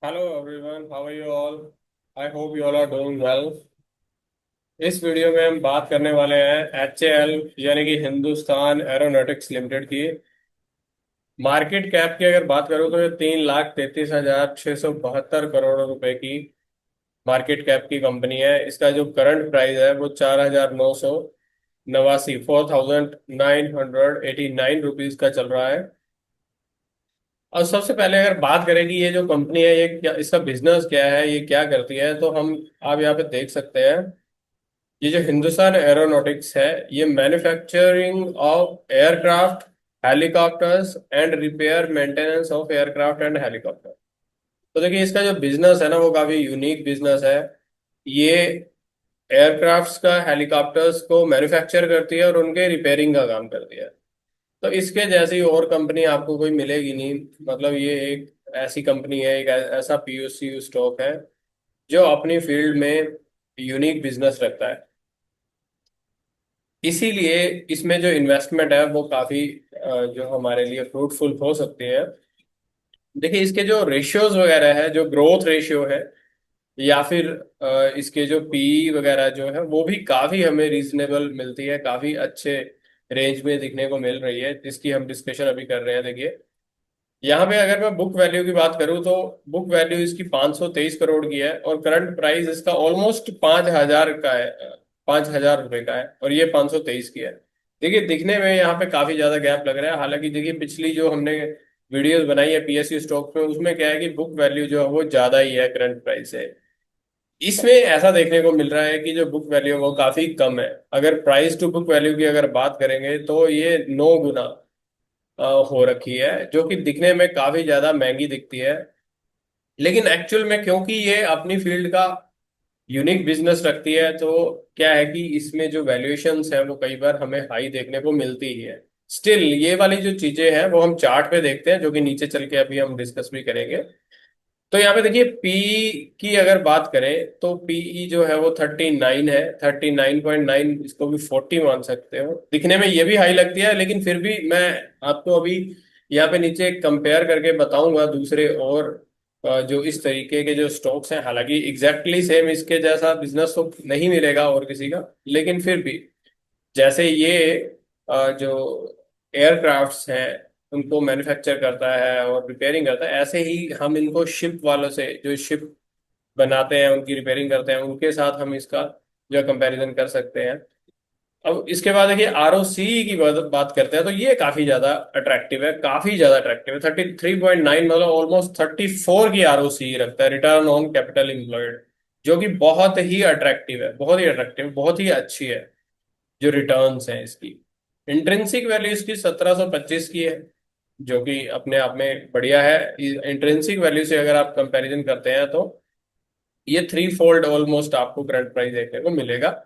Hello everyone, how are you all? I hope you all are doing well. इस video में हम बात करने वाले हैं HAL यानी कि हिंदुस्तान एरोनॉटिक्स लिमिटेड की मार्केट कैप की। अगर बात करूं तो ये 3,33,672 करोड़ रुपए की मार्केट कैप की कंपनी है। इसका जो करंट प्राइस है वो 4,989 4,989 रुपीज का चल रहा है। और सबसे पहले अगर बात करें कि ये जो कंपनी है ये क्या, इसका बिजनेस क्या है, ये क्या करती है, तो हम आप यहाँ पे देख सकते हैं। ये जो हिंदुस्तान एरोनॉटिक्स है ये manufacturing of aircraft, helicopters and repair maintenance of aircraft and helicopter. तो देखिए इसका जो बिजनेस है ना वो काफी यूनिक बिजनेस है। ये एयरक्राफ्ट्स का हेलीकॉप्टर्स को मैन्युफैक्चर करती है और उनके रिपेयरिंग का काम करती है। तो इसके जैसी और कंपनी आपको कोई मिलेगी नहीं। मतलब ये एक ऐसी कंपनी है, एक ऐसा पीएसयू स्टॉक है जो अपनी फील्ड में यूनिक बिजनेस रखता है। इसीलिए इसमें जो इन्वेस्टमेंट है वो काफी जो हमारे लिए फ्रूटफुल हो सकती है। देखिए इसके जो रेशियोज वगैरह है, जो ग्रोथ रेशियो है या फिर इसके जो पी वगैरह जो है वो भी काफी हमें रीजनेबल मिलती है, काफी अच्छे रेंज में दिखने को मिल रही है, जिसकी हम डिस्कशन अभी कर रहे हैं। देखिए यहाँ पे अगर मैं बुक वैल्यू की बात करूँ तो बुक वैल्यू इसकी 523 करोड़ की है और करंट प्राइस इसका ऑलमोस्ट 5,000 का है, 5,000 रुपए का है, और ये 523 की है। देखिए दिखने में यहाँ पे काफी ज्यादा गैप लग रहा है। हालांकि देखिए पिछली जो हमने वीडियोस बनाई है पीएसयू स्टॉक में उसमें क्या है कि बुक वैल्यू जो है वो ज्यादा ही है करंट प्राइस से। इसमें ऐसा देखने को मिल रहा है कि जो बुक वैल्यू है वो काफी कम है। अगर प्राइस टू बुक वैल्यू की अगर बात करेंगे तो ये 9 गुना हो रखी है, जो कि दिखने में काफी ज्यादा महंगी दिखती है। लेकिन एक्चुअल में क्योंकि ये अपनी फील्ड का यूनिक बिजनेस रखती है तो क्या है कि इसमें जो वैल्यूएशंस है वो कई बार हमें हाई देखने को मिलती ही है। स्टिल ये वाली जो चीजें हैं वो हम चार्ट पे देखते हैं, जो कि नीचे चल के अभी हम डिस्कस भी करेंगे। तो यहाँ पे देखिए पी की अगर बात करें तो पीई जो है वो 39 है, 39.9, इसको भी 40 मान सकते हो। दिखने में ये भी हाई लगती है, लेकिन फिर भी मैं आपको अभी यहाँ पे नीचे कंपेयर करके बताऊंगा दूसरे और जो इस तरीके के जो स्टॉक्स हैं। हालांकि एग्जैक्टली सेम इसके जैसा बिजनेस तो नहीं मिलेगा और किसी का, लेकिन फिर भी जैसे ये जो एयरक्राफ्ट्स हैं उनको मैन्युफैक्चर करता है और रिपेयरिंग करता है, ऐसे ही हम इनको शिप वालों से, जो शिप बनाते हैं उनकी रिपेयरिंग करते हैं, उनके साथ हम इसका जो कंपैरिजन कर सकते हैं। अब इसके बाद देखिए आरओसी की बात करते हैं तो ये काफी ज्यादा अट्रैक्टिव है, काफी ज्यादा अट्रैक्टिव है। 33.9 मतलब ऑलमोस्ट 34 की आरओसी रखता है, रिटर्न ऑन कैपिटल एम्प्लॉयड, जो कि बहुत ही अट्रैक्टिव है, बहुत ही अट्रैक्टिव, बहुत ही अच्छी है जो रिटर्न्स हैं इसकी। इंट्रिंसिक वैल्यू इसकी 1725 की है, जो कि अपने आप में बढ़िया है। इंट्रिंसिक वैल्यू से अगर आप कंपैरिजन करते हैं तो ये थ्री फोल्ड ऑलमोस्ट आपको करंट प्राइस देखने को मिलेगा,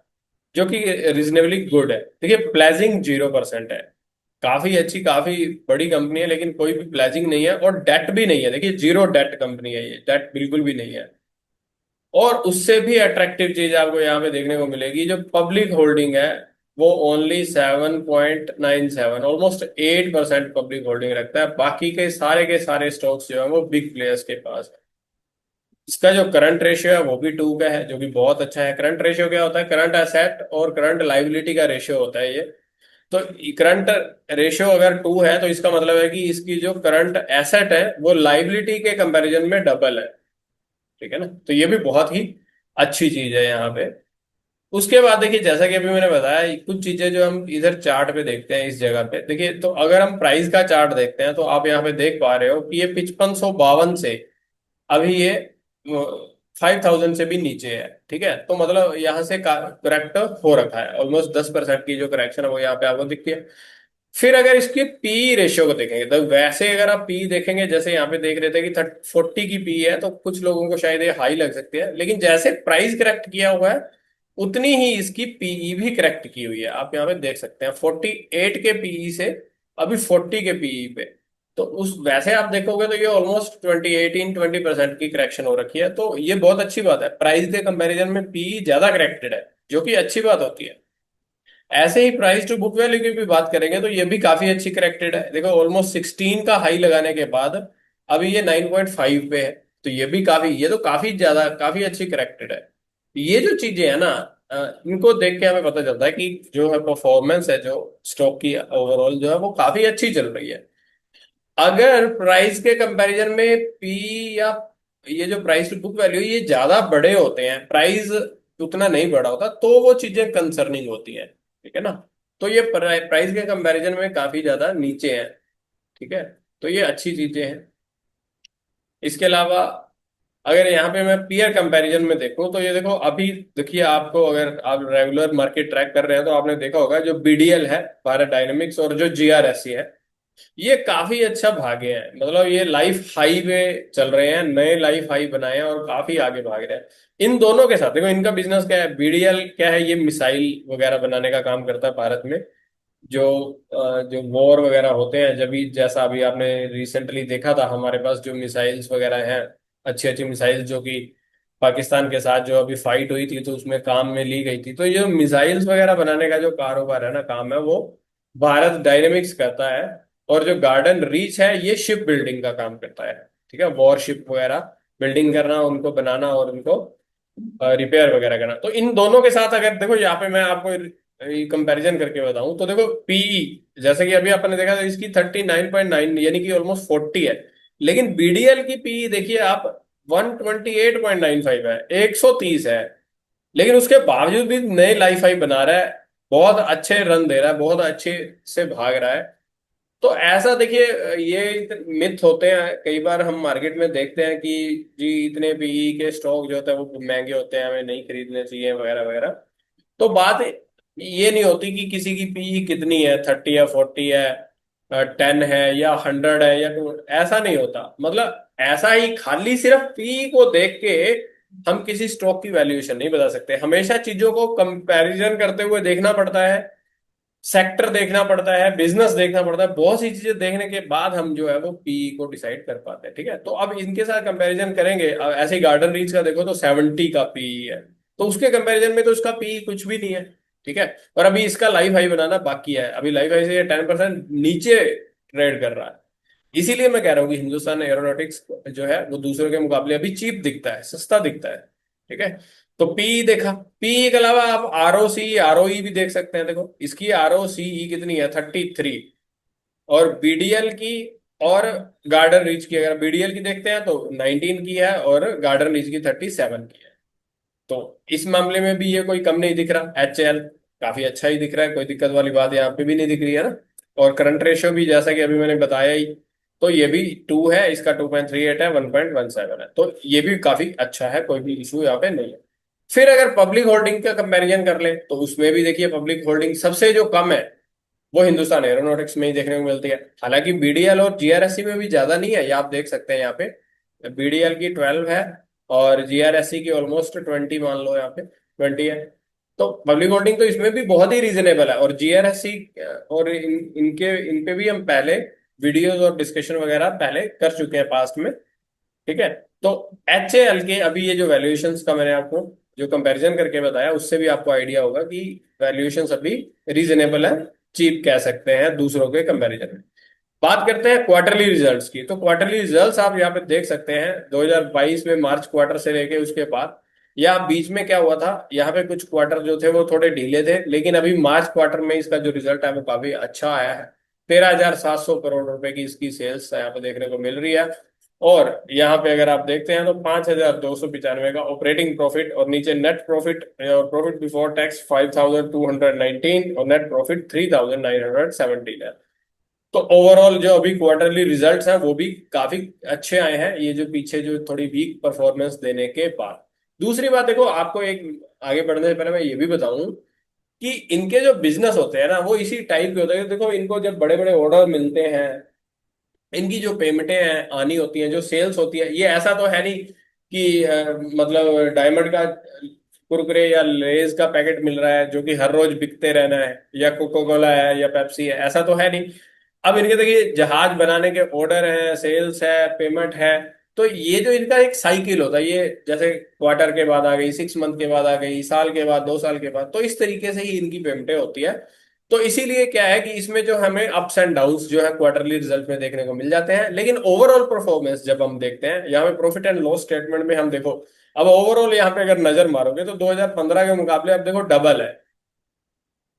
जो कि रिजनेबली गुड है। देखिए प्लेजिंग 0% है, काफी अच्छी काफी बड़ी कंपनी है, लेकिन कोई भी प्लेजिंग नहीं है और डेट भी नहीं है। देखिए जीरो डेट कंपनी है, ये डेट बिल्कुल भी नहीं है। और उससे भी अट्रैक्टिव चीज आपको यहाँ पे देखने को मिलेगी, जो पब्लिक होल्डिंग है वो ओनली 7.97, ऑलमोस्ट 8% पब्लिक होल्डिंग रखता है। बाकी के सारे स्टॉक्स जो है वो बिग प्लेयर्स के पास है। इसका जो करंट रेशियो है वो भी 2 का है, जो कि बहुत अच्छा है। करंट रेशियो क्या होता है? करंट एसेट और करंट लाइबिलिटी का रेशियो होता है ये। तो करंट रेशियो अगर 2 है तो इसका मतलब है कि इसकी जो करंट एसेट है वो लाइबिलिटी के कंपैरिजन में डबल है। ठीक है ना? तो ये भी बहुत ही अच्छी चीज है यहाँ पे। उसके बाद देखिए जैसा कि अभी मैंने बताया, कुछ चीजें जो हम इधर चार्ट पे देखते हैं इस जगह पे, देखिए तो अगर हम प्राइस का चार्ट देखते हैं तो आप यहाँ पे देख पा रहे हो कि ये 5552 से अभी ये 5,000 से भी नीचे है। ठीक है, तो मतलब यहाँ से करेक्ट हो रखा है, ऑलमोस्ट 10% की जो करेक्शन है वो यहाँ पे आपको दिखती है। फिर अगर इसकी पी रेशियो को देखेंगे तो वैसे अगर आप पी देखेंगे, जैसे यहाँ पे देख रहे थे कि 40 की पी है, तो कुछ लोगों को शायद ये हाई लग सकती है, लेकिन जैसे प्राइस करेक्ट किया हुआ है उतनी ही इसकी पीई भी करेक्ट की हुई है। आप यहाँ पे देख सकते हैं 48 के पीई से अभी 40 के पीई पे। तो उस वैसे आप देखोगे तो ये ऑलमोस्ट 20% की करेक्शन हो रखी है। तो ये बहुत अच्छी बात है, प्राइस के कंपैरिजन में पीई ज्यादा करेक्टेड है, जो कि अच्छी बात होती है। ऐसे ही प्राइस टू बुक वैल्यू की भी बात करेंगे तो ये भी काफी अच्छी करेक्टेड है। देखो ऑलमोस्ट 16 का हाई लगाने के बाद अभी ये 9.5 पे है। तो ये तो काफी ज्यादा काफी अच्छी करेक्टेड है। ये जो चीजें है ना, इनको देख के हमें पता चलता है कि जो है परफॉर्मेंस है जो स्टॉक की ओवरऑल जो है वो काफी अच्छी चल रही है। अगर प्राइस के कंपैरिजन में पी या ये जो प्राइस टू बुक वैल्यू ये ज्यादा बड़े होते हैं, प्राइस उतना नहीं बड़ा होता, तो वो चीजें कंसर्निंग होती हैं। ठीक है ना। तो ये प्राइस के कंपैरिजन में काफी ज्यादा नीचे है। ठीक है। तो ये अच्छी चीजें हैं। इसके अलावा अगर यहाँ पे मैं पीयर कंपैरिजन में देखूं तो ये देखो अभी, देखिए आपको अगर आप रेगुलर मार्केट ट्रैक कर रहे हैं तो आपने देखा होगा जो बीडीएल है, भारत डायनेमिक्स, और जो जीआरएससी है, ये काफी अच्छा भागे हैं। मतलब ये लाइफ हाई पे चल रहे हैं, नए लाइफ हाई बनाए हैं और काफी आगे भाग रहे हैं। इन दोनों के साथ देखो इनका बिजनेस क्या है। बीडीएल क्या है, ये मिसाइल वगैरह बनाने का काम करता है भारत में। जो जो वॉर वगैरह होते हैं, जब भी जैसा अभी आपने रिसेंटली देखा था हमारे पास जो मिसाइल्स वगैरह हैं, अच्छी अच्छी मिसाइल्स जो कि पाकिस्तान के साथ जो अभी फाइट हुई थी तो उसमें काम में ली गई थी। तो ये मिसाइल्स वगैरह बनाने का जो कारोबार है ना, काम है, वो भारत डायनेमिक्स करता है। और जो गार्डन रीच है ये शिप बिल्डिंग का काम करता है। ठीक है, वॉर शिप वगैरह बिल्डिंग करना, उनको बनाना और उनको रिपेयर वगैरह करना। तो इन दोनों के साथ अगर देखो यहाँ पे मैं आपको कंपैरिजन करके बताऊं तो देखो पीई, जैसे कि अभी आपने देखा था इसकी 39.9 यानी कि ऑलमोस्ट 40 है। लेकिन बीडीएल की पीई देखिए आप, 128.95 है, 130 है। लेकिन उसके बावजूद भी नए लाइफ हाई बना रहा है, बहुत अच्छे रन दे रहा है, बहुत अच्छे से भाग रहा है। तो ऐसा देखिए, ये मिथ होते हैं कई बार हम मार्केट में देखते हैं कि जी इतने पीई के स्टॉक जो होते हैं वो महंगे होते हैं, हमें नहीं खरीदने चाहिए वगैरह वगैरह। तो बात ये नहीं होती कि किसी की पीई कितनी है, 30 है, 40 है, 10 है या 100 है या ऐसा नहीं होता। मतलब ऐसा ही खाली सिर्फ पीई को देख के हम किसी स्टॉक की वैल्यूएशन नहीं बता सकते। हमेशा चीजों को कंपैरिजन करते हुए देखना पड़ता है, सेक्टर देखना पड़ता है, बिजनेस देखना पड़ता है, बहुत सी चीजें देखने के बाद हम जो है वो पीई को डिसाइड कर पाते हैं। ठीक है, तो अब इनके साथ कंपैरिजन करेंगे। अब ऐसे ही गार्डन रीच का देखो तो 70 का पीई है, तो उसके कंपैरिजन में तो इसका पीई कुछ भी नहीं है। ठीक है, और अभी इसका लाइफ हाई बनाना बाकी है, अभी लाइफ हाई से ये 10% नीचे ट्रेड कर रहा है। इसीलिए मैं कह रहा हूँ कि हिंदुस्तान एरोनॉटिक्स जो है वो दूसरों के मुकाबले अभी चीप दिखता है, सस्ता दिखता है। ठीक है। तो पी देखा, पी के अलावा आप आरओसी आरओई भी देख सकते हैं। देखो इसकी आरओसीई कितनी है, 33। और बीडीएल की और गार्डन रीच की अगर बीडीएल की देखते हैं तो 19 की है, और गार्डन रीच की 37 की है। तो इस मामले में भी ये कोई कम नहीं दिख रहा। एचएल काफी अच्छा ही दिख रहा है, कोई दिक्कत वाली बात यहाँ पे भी नहीं दिख रही है ना। और करंट रेशियो भी जैसा कि अभी मैंने बताया ही, तो ये भी 2 है, इसका 2.38 है, 1.17 है। तो ये भी काफी अच्छा है, कोई भी इशू यहाँ पे नहीं है। फिर अगर पब्लिक होल्डिंग का कंपैरिजन कर ले तो उसमें भी देखिए पब्लिक होल्डिंग सबसे जो कम है वो हिंदुस्तान एरोनॉटिक्स में ही देखने को मिलती है। हालांकि बीडीएल और जीआरएससी में भी ज्यादा नहीं है, ये आप देख सकते हैं यहाँ पे बीडीएल की 12 है और जीआरएससी की ऑलमोस्ट 20 मान लो, यहाँ पे 20 है। तो पब्लिक होल्डिंग तो इसमें भी बहुत ही रीजनेबल है। और जीआरएससी और इन पे भी हम पहले वीडियोस और डिस्कशन वगैरह पहले कर चुके हैं पास्ट में। ठीक है। तो एच ए एल के अभी ये जो वैल्यूएशंस का मैंने आपको जो कंपैरिजन करके बताया उससे भी आपको आइडिया होगा कि वैल्यूएशंस अभी रीजनेबल है, चीप कह सकते हैं दूसरों के कंपैरिजन में। बात करते हैं क्वार्टरली रिजल्ट्स की, तो क्वार्टरली रिजल्ट्स आप यहाँ पे देख सकते हैं 2022 में मार्च क्वार्टर से लेके उसके बाद, या बीच में क्या हुआ था, यहाँ पे कुछ क्वार्टर जो थे वो थोड़े ढीले थे, लेकिन अभी मार्च क्वार्टर में इसका जो रिजल्ट है वो काफी अच्छा आया है। 13,700 करोड़ रुपए की इसकी सेल्स यहाँ पे देखने को मिल रही है। और यहाँ पे अगर आप देखते हैं तो 5,295 का ऑपरेटिंग प्रॉफिट, और नीचे नेट प्रॉफिट और प्रॉफिट बिफोर टैक्स 5,219 और नेट प्रॉफिट 3,917 है। तो ओवरऑल जो अभी क्वार्टरली रिजल्ट्स हैं वो भी काफी अच्छे आए हैं, ये जो पीछे जो थोड़ी वीक परफॉर्मेंस देने के बाद। दूसरी बात देखो, आपको एक आगे बढ़ने से पहले मैं ये भी बताऊं कि इनके जो बिजनेस होते हैं ना वो इसी टाइप के होते हैं। देखो इनको जब बड़े बड़े ऑर्डर मिलते हैं, इनकी जो पेमेंटें हैं आनी होती हैं, जो सेल्स होती है, ये ऐसा तो है नहीं कि मतलब डायमंड का कुरकुरे या लेज का पैकेट मिल रहा है जो कि हर रोज बिकते रहना है, या कोको कोला है या पेप्सी है, ऐसा तो है नहीं। अब इनके देखिए जहाज बनाने के ऑर्डर हैं, सेल्स है, पेमेंट है। तो ये जो इनका एक साइकिल होता है, ये जैसे क्वार्टर के बाद आ गई, 6 मंथ के बाद आ गई, साल के बाद, 2 साल के बाद, तो इस तरीके से ही इनकी पेमेंटें होती है। तो इसीलिए क्या है कि इसमें जो हमें अप्स एंड डाउन्स जो है क्वार्टरली रिजल्ट में देखने को मिल जाते हैं, लेकिन ओवरऑल परफॉर्मेंस जब हम देखते हैं यहाँ पे प्रॉफिट एंड लॉस स्टेटमेंट में हम देखो, अब ओवरऑल यहाँ पे अगर नजर मारोगे तो 2015 के मुकाबले अब देखो डबल है।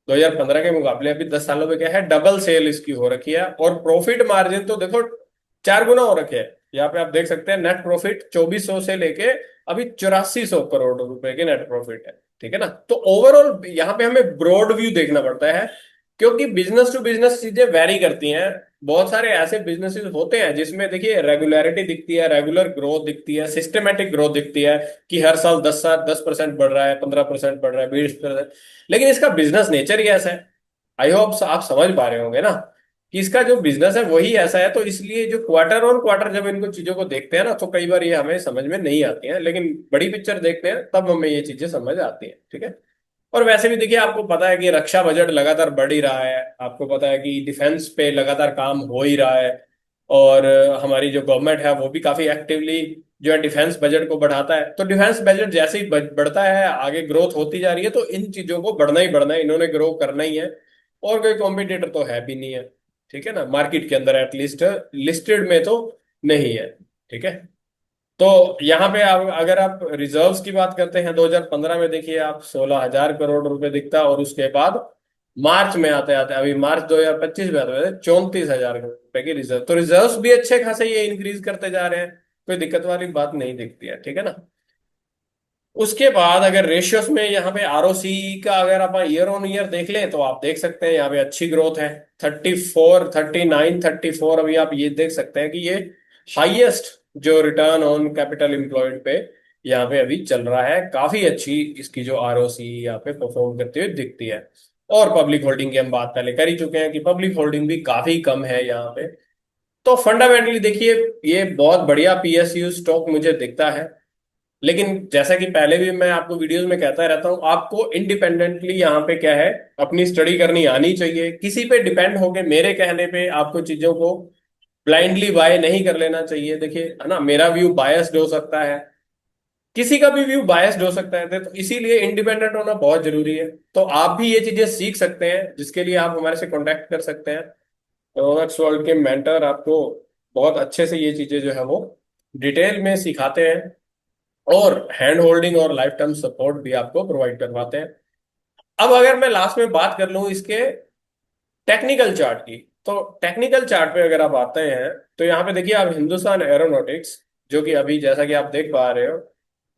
2015 के मुकाबले अभी 10 सालों में क्या है, डबल सेल इसकी हो रखी है। और प्रॉफिट मार्जिन तो देखो 4 गुना हो रखे हैं। यहाँ पे आप देख सकते हैं नेट प्रॉफिट 2400 से लेके अभी 8400 करोड़ रुपए के नेट प्रॉफिट है। ठीक है ना। तो ओवरऑल यहाँ पे हमें ब्रॉड व्यू देखना पड़ता है, क्योंकि बिजनेस टू बिजनेस चीजें वेरी करती हैं। बहुत सारे ऐसे बिजनेसेस होते हैं जिसमें देखिए रेगुलरिटी दिखती है, रेगुलर ग्रोथ दिखती है, सिस्टमेटिक ग्रोथ दिखती है कि हर साल 10% बढ़ रहा है, 15% बढ़ रहा है, 20%। लेकिन इसका बिजनेस नेचर ही ऐसा है। आई होप आप समझ पा रहे होंगे ना कि इसका जो बिजनेस है वही ऐसा है। तो इसलिए जो क्वार्टर ऑन क्वार्टर जब इनको चीजों को देखते हैं ना, तो कई बार ये हमें समझ में नहीं आती हैं, लेकिन बड़ी पिक्चर देखते हैं तब हमें ये चीजें समझ आती हैं। ठीक है। और वैसे भी देखिए, आपको पता है कि रक्षा बजट लगातार बढ़ ही रहा है, आपको पता है कि डिफेंस पे लगातार काम हो ही रहा है। और हमारी जो गवर्नमेंट है वो भी काफी एक्टिवली जो है डिफेंस बजट को बढ़ाता है। तो डिफेंस बजट जैसे ही बढ़ता है, आगे ग्रोथ होती जा रही है, तो इन चीजों को बढ़ना ही बढ़ना है, इन्होंने ग्रो करना ही है। और कोई कॉम्पिटिटर तो है भी नहीं है। ठीक है ना, मार्केट के अंदर एटलीस्ट लिस्टेड में तो नहीं है। ठीक है। तो यहाँ पे आप अगर आप रिजर्व्स की बात करते हैं 2015 में, देखिए आप 16,000 करोड़ रुपए दिखता है, और उसके बाद मार्च में आते आते अभी मार्च 2025 में आते आते 34,000 रुपए की रिजर्व। तो रिजर्व्स भी अच्छे खासे ये इंक्रीज करते जा रहे हैं, कोई दिक्कत वाली बात नहीं दिखती है। ठीक है ना। उसके बाद अगर रेशियोस में यहाँ पे आरओसी का अगर आप ईयर ऑन ईयर देख लें, तो आप देख सकते हैं यहाँ पे अच्छी ग्रोथ है। 34, 39, 34, अभी आप ये देख सकते हैं कि ये हाईएस्ट जो रिटर्न ऑन कैपिटल एम्प्लॉयड पे यहाँ पे अभी चल रहा है। काफी अच्छी इसकी जो आरओसी यहाँ पे परफॉर्म करते हुए दिखती है। और पब्लिक होल्डिंग की हम बात पहले कर ही चुके हैं कि पब्लिक होल्डिंग भी काफी कम है यहाँ पे। तो फंडामेंटली देखिए, ये बहुत बढ़िया पीएसयू स्टॉक मुझे दिखता है। लेकिन जैसा कि पहले भी मैं आपको वीडियोस में कहता रहता हूं, आपको इंडिपेंडेंटली यहाँ पे क्या है, अपनी स्टडी करनी आनी चाहिए। किसी पे डिपेंड होके मेरे कहने पे आपको चीजों को ब्लाइंडली बाय नहीं कर लेना चाहिए। देखिए है ना, मेरा व्यू बायस्ड हो सकता है, किसी का भी व्यू बायस्ड हो सकता है, तो इसीलिए इंडिपेंडेंट होना बहुत जरूरी है। तो आप भी ये चीजें सीख सकते हैं, जिसके लिए आप हमारे से कॉन्टेक्ट कर सकते हैं। रोनेक्स वर्ल्ड के मेंटर आपको बहुत अच्छे से ये चीजें जो है वो डिटेल में सिखाते हैं, और हैंड होल्डिंग और लाइफ टाइम सपोर्ट भी आपको प्रोवाइड करवाते हैं। अब अगर मैं लास्ट में बात कर लूं इसके टेक्निकल चार्ट की, तो टेक्निकल चार्ट पे अगर आप आते हैं, तो यहाँ पे देखिए आप हिंदुस्तान एरोनॉटिक्स, जो कि अभी जैसा कि आप देख पा रहे हो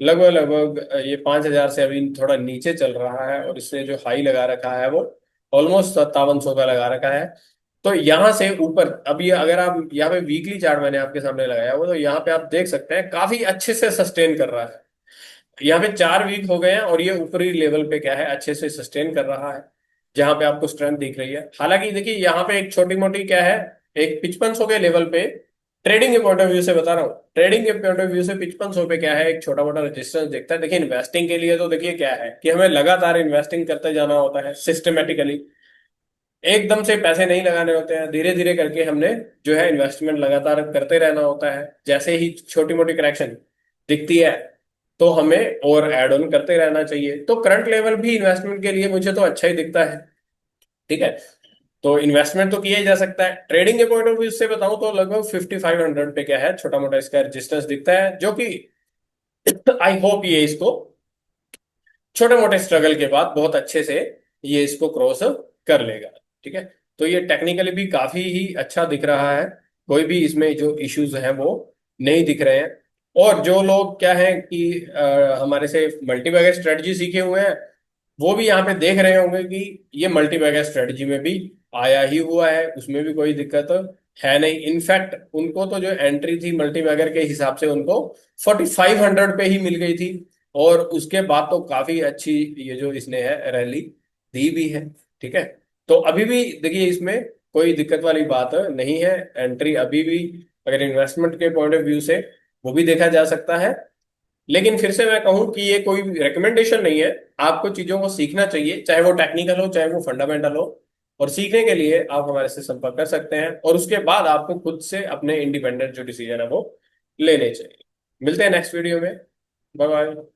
लगभग लगभग ये 5,000 से अभी थोड़ा नीचे चल रहा है, और इसने जो हाई लगा रखा है वो ऑलमोस्ट 5700 का लगा रखा है। तो यहाँ से ऊपर अभी अगर आप यहाँ पे वीकली चार्ट मैंने आपके सामने लगाया हुआ, तो यहाँ पे आप देख सकते हैं काफी अच्छे से सस्टेन कर रहा है। यहाँ पे 4 वीक हो गए हैं, और ये ऊपरी लेवल पे क्या है अच्छे से सस्टेन कर रहा है, जहां पे आपको स्ट्रेंथ दिख रही है। हालांकि देखिए यहाँ पे एक छोटी मोटी क्या है, एक 5500 के लेवल पे, ट्रेडिंग के पॉइंट ऑफ व्यू से बता रहा हूँ, ट्रेडिंग के पॉइंट ऑफ व्यू से 5500 पे क्या है, एक छोटा मोटा रेजिस्टेंस दिखता है। देखिए इन्वेस्टिंग के लिए तो देखिए क्या है कि हमें लगातार इन्वेस्टिंग करते जाना होता है सिस्टमेटिकली, एकदम से पैसे नहीं लगाने होते हैं, धीरे धीरे करके हमने जो है इन्वेस्टमेंट लगातार करते रहना होता है। जैसे ही छोटी मोटी करेक्शन दिखती है, तो हमें और एड ऑन करते रहना चाहिए। तो करंट लेवल भी इन्वेस्टमेंट के लिए मुझे तो अच्छा ही दिखता है। ठीक है। तो इन्वेस्टमेंट तो किया ही जा सकता है। ट्रेडिंग के पॉइंट ऑफ व्यू से बताऊं तो लगभग 5500 पे क्या है, छोटा मोटा इसका रेजिस्टेंस दिखता है, जो कि आई होप ये इसको छोटे मोटे स्ट्रगल के बाद बहुत अच्छे से ये इसको क्रॉस कर लेगा। ठीक है। तो ये टेक्निकली भी काफी ही अच्छा दिख रहा है, कोई भी इसमें जो इश्यूज हैं वो नहीं दिख रहे हैं। और जो लोग क्या है कि हमारे से मल्टीबैगर स्ट्रेटजी सीखे हुए हैं, वो भी यहाँ पे देख रहे होंगे कि ये मल्टीबैगर स्ट्रेटजी में भी आया ही हुआ है, उसमें भी कोई दिक्कत है नहीं। इनफैक्ट उनको तो जो एंट्री थी मल्टीबैगर के हिसाब से उनको 4500 पे ही मिल गई थी, और उसके बाद तो काफी अच्छी ये जो इसने है रैली दी भी है। ठीक है। तो अभी भी देखिए इसमें कोई दिक्कत वाली बात नहीं है, एंट्री अभी भी अगर इन्वेस्टमेंट के पॉइंट ऑफ व्यू से वो भी देखा जा सकता है। लेकिन फिर से मैं कहूं कि ये कोई रिकमेंडेशन नहीं है, आपको चीजों को सीखना चाहिए, चाहे वो टेक्निकल हो चाहे वो फंडामेंटल हो। और सीखने के लिए आप हमारे से संपर्क कर सकते हैं, और उसके बाद आपको खुद से अपने इंडिपेंडेंट जो डिसीजन है वो लेने चाहिए। मिलते हैं नेक्स्ट वीडियो में। Bye bye.